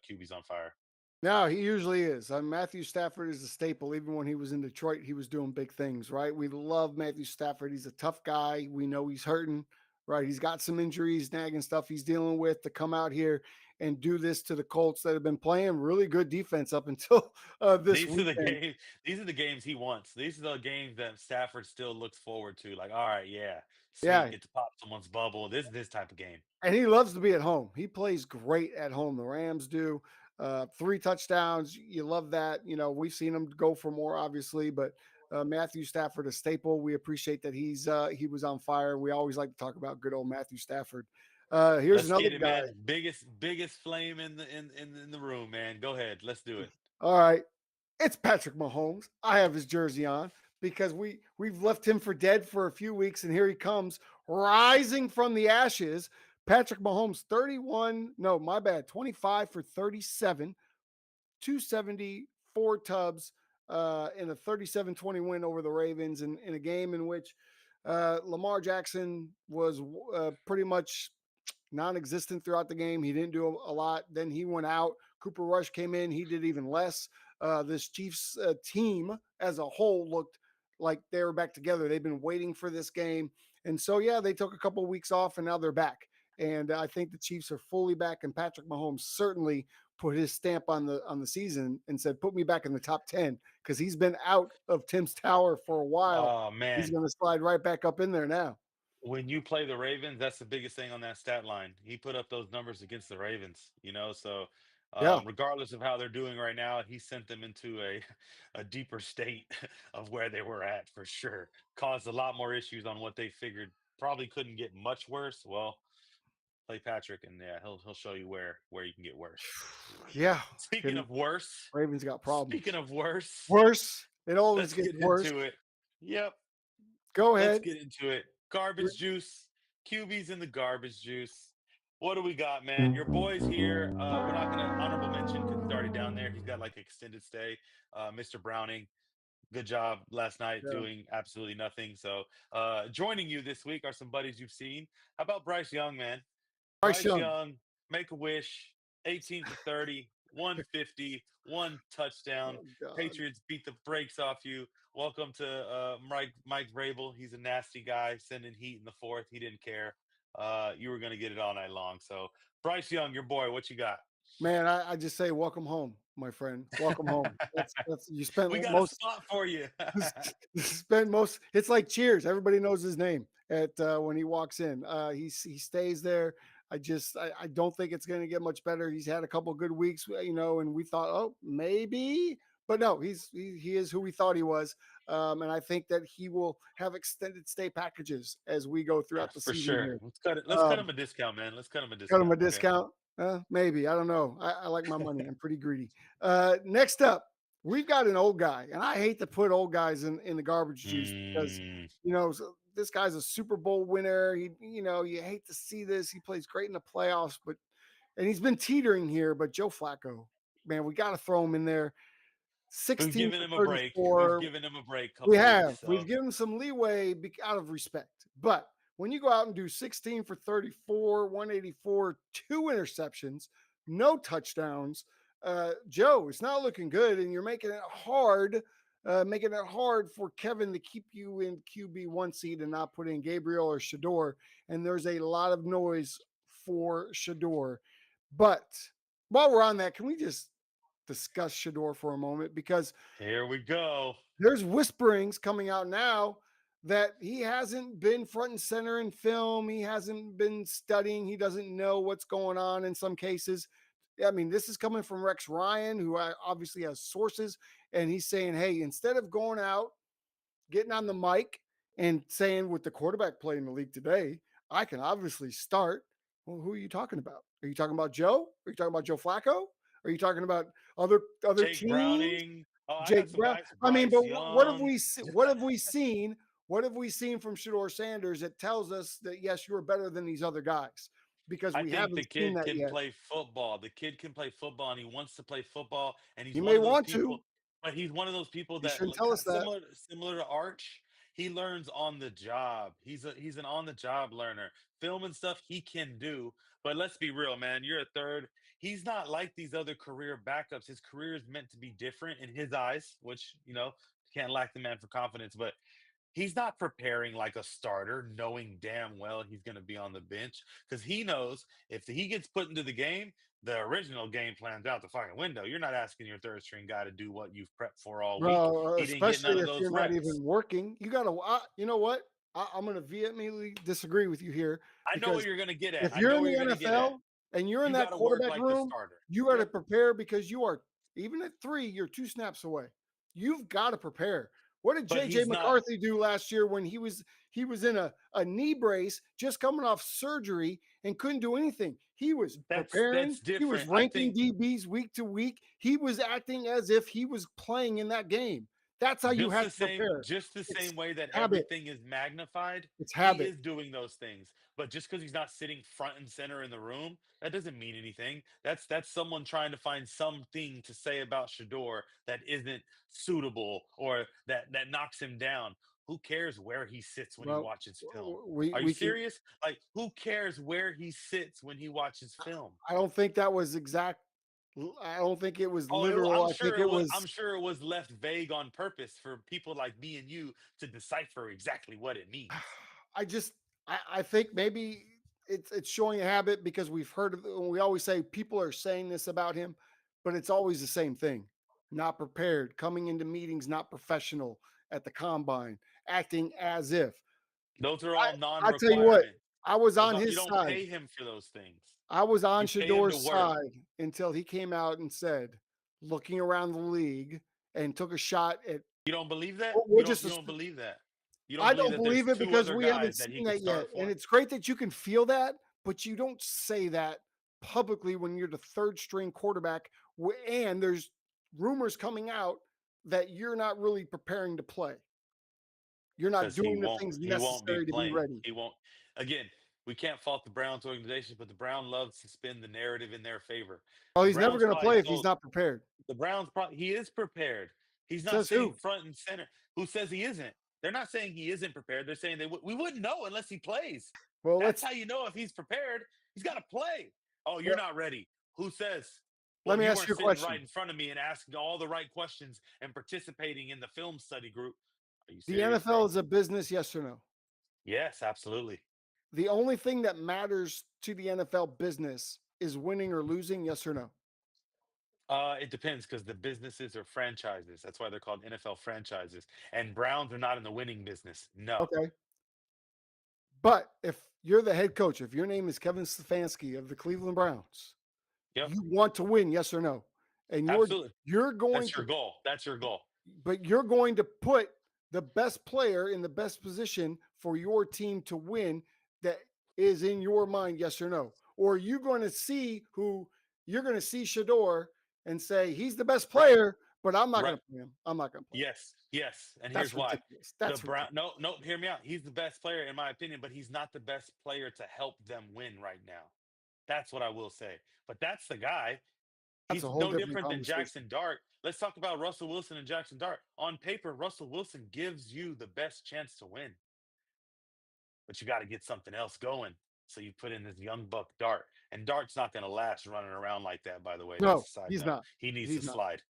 QB's on fire. No, he usually is. Matthew Stafford is a staple. Even when he was in Detroit, he was doing big things, right? We love Matthew Stafford. He's a tough guy. We know he's hurting, right? He's got some injuries, nagging stuff he's dealing with, to come out here and do this to the Colts that have been playing really good defense up until this These are the weekend. games. These are the games he wants. These are the games that Stafford still looks forward to. Like, all right, yeah, sweet, Yeah, get to pop someone's bubble. This type of game. and he loves to be at home. He plays great at home. The Rams do. Three touchdowns. You love that. We've seen him go for more, obviously, but Matthew Stafford, a staple. We appreciate that he was on fire. We always like to talk about good old Matthew Stafford. Here's Let's another get it, guy. man. Biggest flame in the room, man. Go ahead. Let's do it. All right, it's Patrick Mahomes. I have his jersey on because we've left him for dead for a few weeks, and here he comes rising from the ashes. Patrick Mahomes, 31. No, my bad. 25 for 37, 274 tubs in a 37-20 win over the Ravens in a game in which Lamar Jackson was pretty much non-existent throughout the game. He didn't do a lot. Then he went out. Cooper Rush came in. He did even less. This Chiefs team as a whole looked like they were back together. They've been waiting for this game. And so, yeah, they took a couple of weeks off and now they're back. and I think the Chiefs are fully back. And Patrick Mahomes certainly put his stamp on the season and said, "Put me back in the top 10," because he's been out of Tim's tower for a while. Oh He's man, going to slide right back up in there now. when you play the Ravens, that's the biggest thing on that stat line. He put up those numbers against the Ravens, so Yeah. regardless of how they're doing right now, he sent them into a a deeper state of where they were at for sure. Caused a lot more issues on what they figured probably couldn't get much worse. Well, play Patrick, and yeah, he'll show you where you can get worse. Yeah. Speaking Can of worse, Ravens got speaking problems. of worse, Worse. It always let's gets get worse. into it. Yep, Go let's ahead. get into it. Garbage juice, QB's in the garbage juice. What do we got, man? Your boy's here. We're not gonna honorable mention because he's already down there. He's got like extended stay. Mr. Browning, good job last night Yeah. doing absolutely nothing. So joining you this week are some buddies you've seen. How about Bryce Young, man? Bryce Bryce Young. Young, make a wish, 18 for 30, 150, one touchdown. Oh God. Patriots beat the brakes off you. Welcome to Mike Vrabel. He's a nasty guy, sending heat in the fourth. He didn't care. You were going to get it all night long. So, Bryce Young, your boy, what you got? Man, I just say welcome home, my friend. Welcome home. That's you spent We got a most spot for you. spent most it's like Cheers. Everybody knows his name at when he walks in. He stays there. I don't think it's going to get much better. He's had a couple good weeks, and we thought, oh, maybe, but no, he is who we thought he was. And I think that he will have extended stay packages as we go throughout the For season sure. here. Let's cut it. Let's cut Um, him a discount, man. Let's cut him a Cut him a discount. Okay. discount? Maybe. I don't know. I like my money. I'm pretty greedy. Next up, we've got an old guy, and I hate to put old guys in the garbage juice because Mm, this guy's a Super Bowl winner. You hate to see this. He plays great in the playoffs, and he's been teetering here. But Joe Flacco, man, we got to throw him in there. we've 16 given for him a break. We've 34. given him a break We couple have. weeks. We've So given some leeway out of respect. But when you go out and do 16 for 34, 184, two interceptions, no touchdowns, Joe, it's not looking good. And you're making it hard for Kevin to keep you in QB1 seed and not put in Gabriel or Shador. And there's a lot of noise for Shador. But while we're on that, can we just discuss Shador for a moment? Because here we go. there's whisperings coming out now that he hasn't been front and center in film. He hasn't been studying. He doesn't know what's going on in some cases. I mean, this is coming from Rex Ryan, who obviously has sources, and he's saying, hey, instead of going out, getting on the mic and saying, with the quarterback play in the league today, I can obviously start. Well, who are you talking about? Are you talking about Joe? Are you talking about Joe Flacco? Are you talking about other Jake teams? Browning. Oh, I got Jake some Brown. guys. I mean, but Bryce Young. what have we seen? What have we seen from Shador Sanders that tells us that yes, you're better than these other guys? Because I we think the haven't seen kid that can yet. play football. The kid can play football, and he wants to play football. And he's He one may of those want to. people. But he's one of those people He that, shouldn't like, tell kind us of that. similar to Arch. He learns on the job. He's an on the job learner. Film and stuff he can do. But let's be real, man. You're a third. He's not like these other career backups. His career is meant to be different in his eyes, which can't lack the man for confidence. But he's not preparing like a starter, knowing damn well he's going to be on the bench because he knows if he gets put into the game, the original game plan's out the fucking window. You're not asking your third string guy to do what you've prepped for all week. Well, He didn't get none especially of if those you're not reps. even working. You got to, you know what? I'm going to vehemently disagree with you here I know what because you're going to get at. if I you're know in where the you're going to get at. NFL and you're in You that got to work quarterback like the room, starter. you got to Yep. prepare because you are, even at 3, you're 2 snaps away. You've got to prepare. What did But JJ he's not. McCarthy do last year when he was in a knee brace just coming off surgery and couldn't do anything? He was preparing, That's he was different. I ranking think DBs week to week. He was acting as if he was playing in that game. That's how you have to prepare. Just the It's same way that habit. everything is magnified, It's he habit. is doing those things. But just because he's not sitting front and center in the room, that doesn't mean anything. That's someone trying to find something to say about Shador that isn't suitable or that knocks him down. Who cares where he sits when he Well, watches film? Are you we can. serious? Like, who cares where he sits when he watches film? I don't think that was exact. I don't think it was Oh, literal. I'm I think sure it it was. I'm was. sure it was left vague on purpose for people like me and you to decipher exactly what it means. I just. I think maybe it's showing a habit because we've heard of we always say people are saying this about him, but it's always the same thing. Not prepared, coming into meetings not professional at the combine, acting as if. Those are I all I tell you what, non-requirement. I was Those on are, you his don't side. pay him for those things. I was on You pay him to Shador's work. side until he came out and said, looking around the league and took a shot at You don't believe that? we'll just You don't believe that? You don't I believe don't that there's believe it 2 because other we haven't guys that he seen could that yet, start and for? it's great that you can feel that, but you don't say that publicly when you're the 3rd string quarterback, and there's rumors coming out that you're not really preparing to play. You're not Because he doing the won't things he won't be necessary to be playing. ready. He won't. Again, we can't fault the Browns organization, but the Brown loves to spin the narrative in their favor. Oh, The he's never Browns gonna probably play if he's told not prepared. the Browns probably he is prepared. He's not Says sitting who? front and center. Who says he isn't? They're not saying he isn't prepared. They're saying we wouldn't know unless he plays. Well, That's let's how you know if he's prepared. He's got to play. Oh, you're well, not ready. Who says? Well, let me you ask weren't you a sitting right question. in front of me and asking all the right questions and participating in the film study group. Are you The serious, NFL bro? is a business, yes or no? Yes, absolutely. The only thing that matters to the NFL business is winning or losing, yes or no? It depends because the businesses are franchises. That's why they're called NFL franchises. And Browns are not in the winning business. No. Okay. But if you're the head coach, if your name is Kevin Stefanski of the Cleveland Browns, Yep. you want to win, yes or no? And Absolutely. you're going That's your to goal. That's your goal. but you're going to put the best player in the best position for your team to win that is in your mind, yes or no? Or are you going to see who you're going to see Shador and say he's the best Right. player, but I'm not going Right. to play him. I'm not going to play him. Yes. Yes. And here's That's why. ridiculous. The That's Brown ridiculous. no, no, hear me out. He's the best player in my opinion, but he's not the best player to help them win right now. That's what I will say. But that's the guy. That's a He's whole no different different than conversation. Jackson Dart. Let's talk about Russell Wilson and Jackson Dart. On paper, Russell Wilson gives you the best chance to win, but you got to get something else going. So you put in this young buck Dart, and Dart's not going to last running around like that. By the way, that's No, a side he's note. not. He needs to He's not. slide.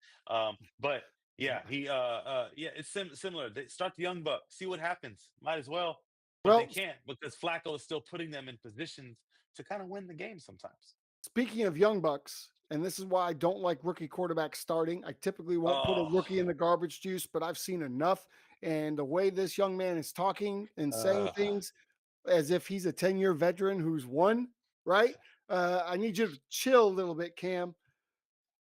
But yeah, yeah, it's similar. They start the young buck, see what happens. Might as well, but they Well, can't because Flacco is still putting them in positions to kind of win the game sometimes. speaking of young bucks, and this is why I don't like rookie quarterbacks starting. I typically won't put a Oh, rookie in the garbage juice, but I've seen enough. And the way this young man is talking and saying uh, things as if he's a 10-year veteran who's won, right? I need you to chill a little bit, Cam.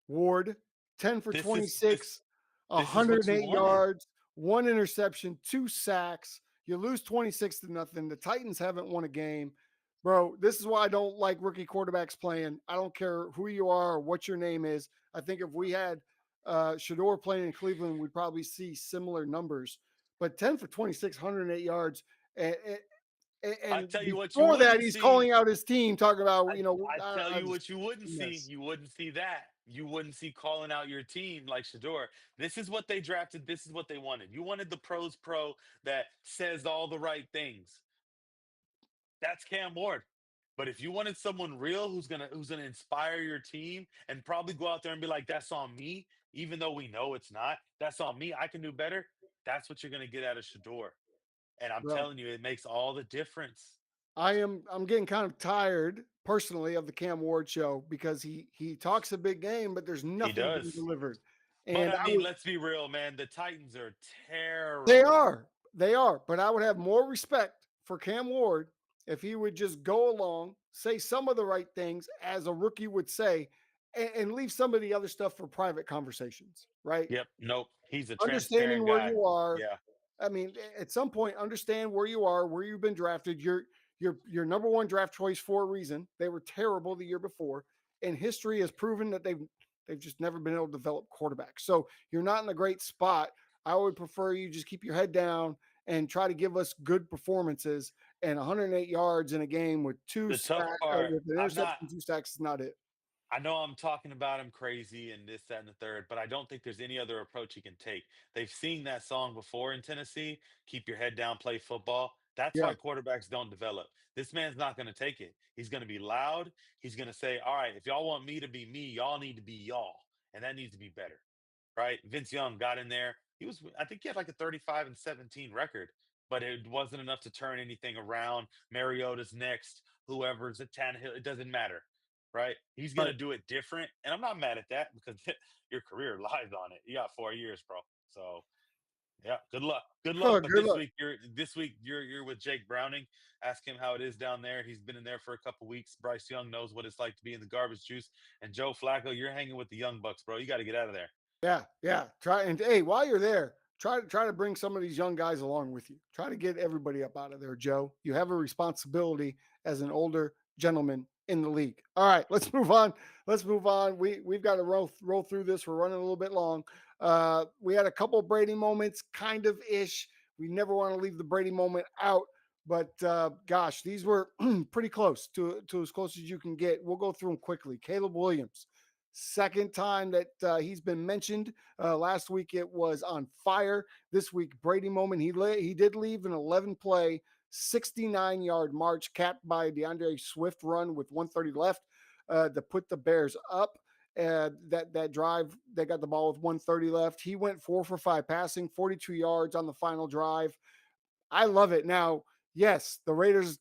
Ward, 10 for this is this 26, this is what you 108 wanted. yards, 1 interception, 2 sacks. You lose 26 to nothing. The Titans haven't won a game. Bro, this is why I don't like rookie quarterbacks playing. I don't care who you are or what your name is. I think if we had Shador playing in Cleveland, we'd probably see similar numbers. But 10 for 26, 108 yards. And, I and tell you what you before that, wouldn't he's see. calling out his team, talking about, I tell I you just what you wouldn't see. mess. You wouldn't see that. You wouldn't see calling out your team like Shador. This is what they drafted. This is what they wanted. You wanted the pros pro that says all the right things. That's Cam Ward. But if you wanted someone real who's gonna inspire your team and probably go out there and be like, "That's on me," even though we know it's not. That's on me. I can do better. That's what you're gonna get out of Shador. And I'm Bro, telling you, it makes all the difference. I'm getting kind of tired personally of the Cam Ward show because he talks a big game, but there's He nothing being does. delivered. But And I I mean, would let's be real, man. The Titans are they terrible. are, they are, but I would have more respect for Cam Ward if he would just go along, say some of the right things as a rookie would say, and leave some of the other stuff for private conversations, right? Yep. Nope. He's a Understanding transparent where guy. you are. Yeah. I mean, at some point, understand where you are, where you've been drafted. You're number one draft choice for a reason. They were terrible the year before, and history has proven that they've just never been able to develop quarterbacks. So you're not in a great spot. I would prefer you just keep your head down and try to give us good performances. And 108 yards in a game with The tough part, with an I'm not. interception, 2 sacks is not it, I know I'm talking about him crazy and this, that, and the third, but I don't think there's any other approach he can take. They've seen that song before in Tennessee. Keep your head down, play football. That's yeah. why quarterbacks don't develop. This man's not going to take it. He's going to be loud. He's going to say, "All right, if y'all want me to be me, y'all need to be y'all, and that needs to be better." Right? Vince Young got in there. I think he had like a 35-17 record. but it wasn't enough to turn anything around. Mariota's next, whoever's at Tannehill, it doesn't matter, right? He's gonna Right. do it different, and I'm not mad at that because your career lies on it. You got 4 years, bro. So yeah, good luck. Good luck. Oh, But good luck. this week you're with Jake Browning. Ask him how it is down there. He's been in there for a couple weeks. Bryce Young knows what it's like to be in the garbage juice. And Joe Flacco, you're hanging with the young bucks, bro. You got to get out of there. Yeah, yeah. Try and hey, while you're there, try to bring some of these young guys along with you. Try to get everybody up out of there, Joe. You have a responsibility as an older gentleman in the league. All right, let's move on. Let's move on. We've got to roll through this. We're running a little bit long. We had a couple Brady moments, kind of ish. We never want to leave the Brady moment out. But gosh, these were pretty close to as close as you can get. We'll go through them quickly. Caleb Williams, second time that he's been mentioned. Last week it was on fire. This week Brady moment. He did leave an 11 play, 69-yard march capped by DeAndre Swift run with 130 left to put the Bears up. That drive, they got the ball with 130 left. He went 4 for 5 passing, 42 yards on the final drive. I love it. Now, yes, the Raiders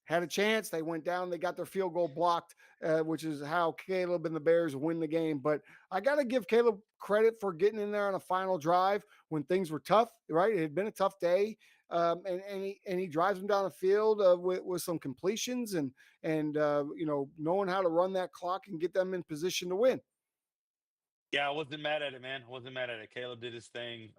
had a chance. They went down. They got their field goal blocked, which is how Caleb and the Bears win the game. But I got to give Caleb credit for getting in there on a final drive when things were tough. Right, it had been a tough day, and he drives them down the field with some completions and knowing how to run that clock and get them in position to win. Yeah, I wasn't mad at it, man. I wasn't mad at it. Caleb did his thing.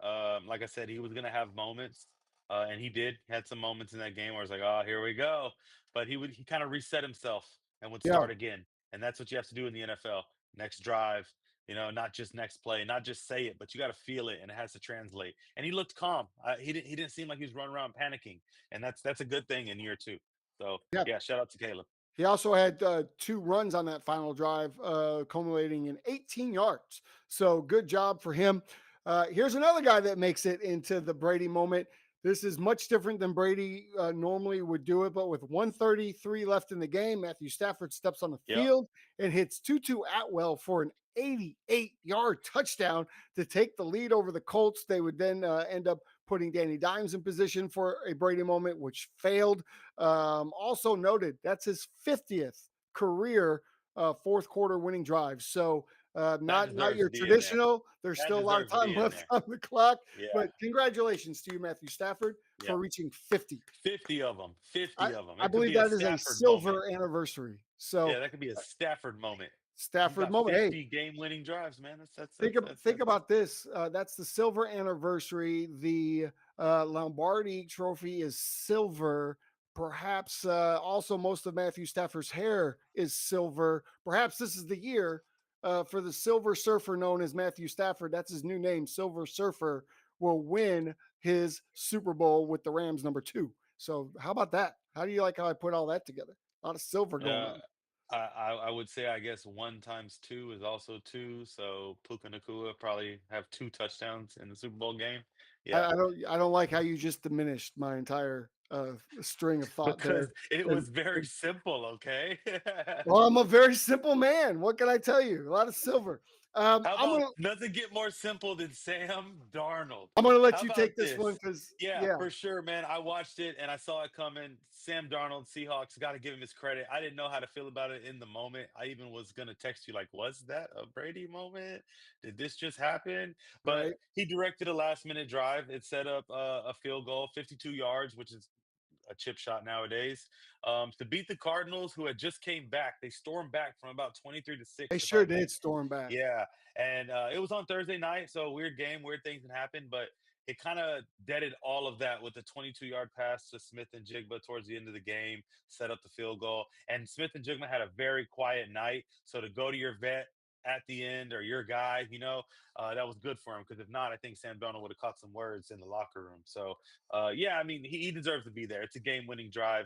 Like I said, he was gonna have moments, and he did. Had some moments in that game where it's like, oh, here we go. But he kind of reset himself and would Yeah, start again. And that's what you have to do in the NFL. Next drive, not just next play, not just say it, but you got to feel it, and it has to translate. And he looked calm. He didn't seem like he was running around panicking, and that's a good thing in year two. So yeah. yeah, shout out to Caleb. He also had two runs on that final drive, culminating in 18 yards. So good job for him. Here's another guy that makes it into the Brady moment. This is much different than Brady normally would do it, but with 133 left in the game, Matthew Stafford steps on the Yep. field and hits Tutu Atwell for an 88-yard touchdown to take the lead over the Colts. They would then end up putting Danny Dimes in position for a Brady moment, which failed. Also noted, that's his 50th career fourth quarter winning drive. So That not deserves to your be in there. traditional. There's That still a lot of deserves to time be in left there. on the clock, Yeah. but congratulations to you, Matthew Stafford, Yeah. for reaching 50. 50 of them. 50 I, of them. I It could believe be a that is a Stafford moment. silver anniversary. Yeah, So that could be a Stafford moment. He's Stafford got moment. Hey, 50 game-winning drives, man. That's that's think that's of, that's think that's about this. That's the silver anniversary. The Lombardi Trophy is silver. Perhaps also most of Matthew Stafford's hair is silver. Perhaps this is the year for the Silver Surfer known as Matthew Stafford. That's his new name. Silver Surfer will win his Super Bowl with the Rams number 2. So how about that? How do you like how I put all that together? A lot of silver going uh on. I would say I guess 1 times 2 is also 2, so Puka Nakua probably have 2 touchdowns in the Super Bowl game. I, Yeah. I don't I don't like how you just diminished my entire string of thought there. Because it And, was very and simple, okay? well, I'm a very simple man. What can I tell you? A lot of silver. How I'm about gonna doesn't get more simple than Sam Darnold? I'm gonna let How you about take this one this? because Yeah, yeah, for sure, man. I watched it and I saw it coming. Sam Darnold, Seahawks, got to give him his credit. I didn't know how to feel about it in the moment. I even was gonna text you like, "Was that a Brady moment? Did this just happen?" But right. he directed a last-minute drive. It set up a field goal, 52 yards, which is a chip shot nowadays. To beat the Cardinals, who had just came back, they stormed back from about 23 to They six, if I sure remember. did storm back. Yeah, and it was on Thursday night, so weird game, weird things can happen, but it kind of deaded all of that with the 22-yard pass to Smith and Jigba towards the end of the game, set up the field goal. And Smith and Jigba had a very quiet night, so to go to your vet at the end or your guy, that was good for him because if not, I think Sam Donald would have caught some words in the locker room. So, yeah, I mean, he deserves to be there. It's a game-winning drive.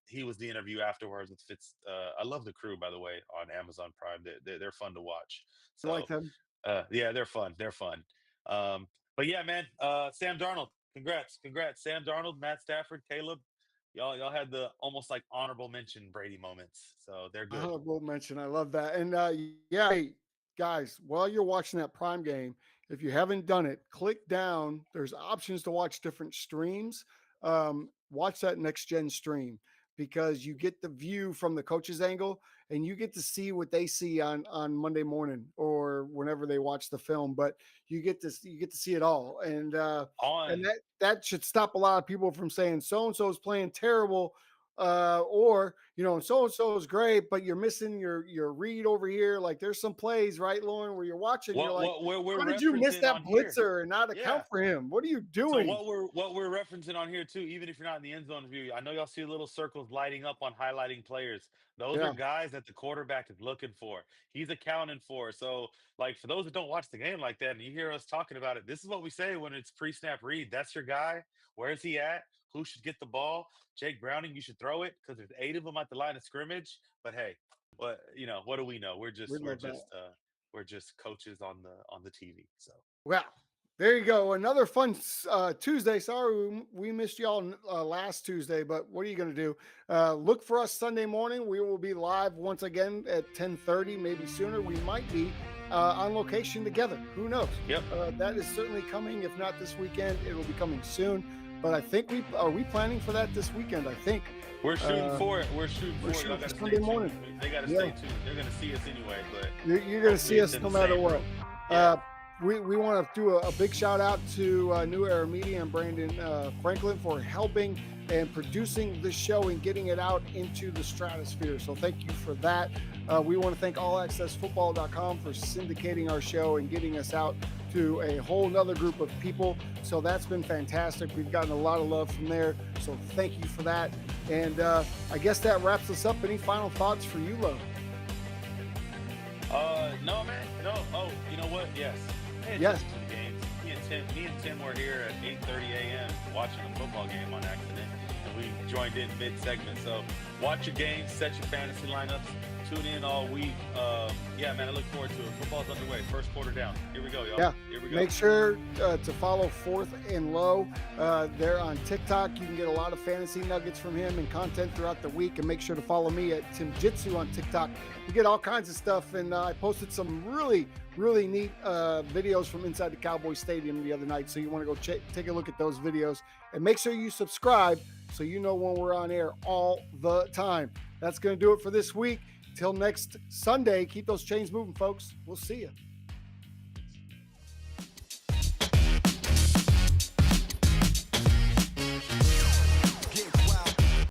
He was the interview afterwards with Fitz. I love the crew, by the way, on Amazon Prime. They're fun to watch. I like So them. yeah, they're fun. They're fun. But yeah, man, Sam Darnold, congrats, Sam Darnold, Matt Stafford, Caleb. Y'all had the almost like honorable mention Brady moments, so they're good. Honorable mention. I love that. And yeah, hey, guys, while you're watching that prime game, if you haven't done it, click down. There's options to watch different streams. Watch that next gen stream because you get the view from the coach's angle and you get to see what they see on Monday morning or whenever they watch the film. But you get to see it all, and On that should stop a lot of people from saying so and so is playing terrible, or so and so is great, but you're missing your read over here. Like there's some plays, right, Lauren, where you're watching, you're like, what we're how did you miss referencing that on here. blitzer and not account Yeah. for him? What are you So doing? what we're referencing on here too, even if you're not in the end zone view, I know y'all see little circles lighting up on highlighting players. Those are Yeah, guys that the quarterback is looking for. He's accounting for. So, like for those that don't watch the game like that, and you hear us talking about it, this is what we say when it's pre-snap read. That's your guy. Where's he at? Who should get the ball? Jake Browning, you should throw it because there's 8 of them at the line of scrimmage. But hey, what do we know? We're we just we're love that. just uh we're just coaches on the TV. So Well, there you go. Another fun Tuesday. Sorry we missed y'all last Tuesday, but what are you going to do? Look for us Sunday morning. We will be live once again at 10:30, maybe sooner. We might be on location together. Who knows? yep. That is certainly coming. If not this weekend, it will be coming soon. But I think we planning for that this weekend. I think We're shooting uh, for it. We're shooting we're for it. Y'all shooting for got to stay Sunday tuned. morning. They got to Yeah. stay tuned. They're gonna see us anyway, but You're going to hopefully see it's us in no the matter same what. room. Yeah. Uh, we want to do a big shout out to New Era Media and Brandon Franklin for helping and producing this show and getting it out into the stratosphere. So thank you for that. We want to thank allaccessfootball.com for syndicating our show and getting us out to a whole nother group of people. So that's been fantastic. We've gotten a lot of love from there. So thank you for that. And I guess that wraps us up. Any final thoughts for you, Lo? No, man. No. Oh, you know what? Yes. Pay Yes. attention to the games. Me and Tim were here at 8:30 a.m. watching a football game on accident, and we joined in mid-segment. So watch your games, set your fantasy lineups, tune in all week. Yeah, man, I look forward to it. Football's underway. First quarter down. Here we go, y'all. Yeah. Here we go. Make sure to follow Fourth and Low. They're on TikTok. You can get a lot of fantasy nuggets from him and content throughout the week. And make sure to follow me at Tim Jitsu on TikTok. You get all kinds of stuff. And I posted some really, really neat videos from inside the Cowboy Stadium the other night. So you want to go take a look at those videos. And make sure you subscribe so you know when we're on air all the time. That's going to do it for this week. Till next Sunday, keep those chains moving, folks. We'll see you.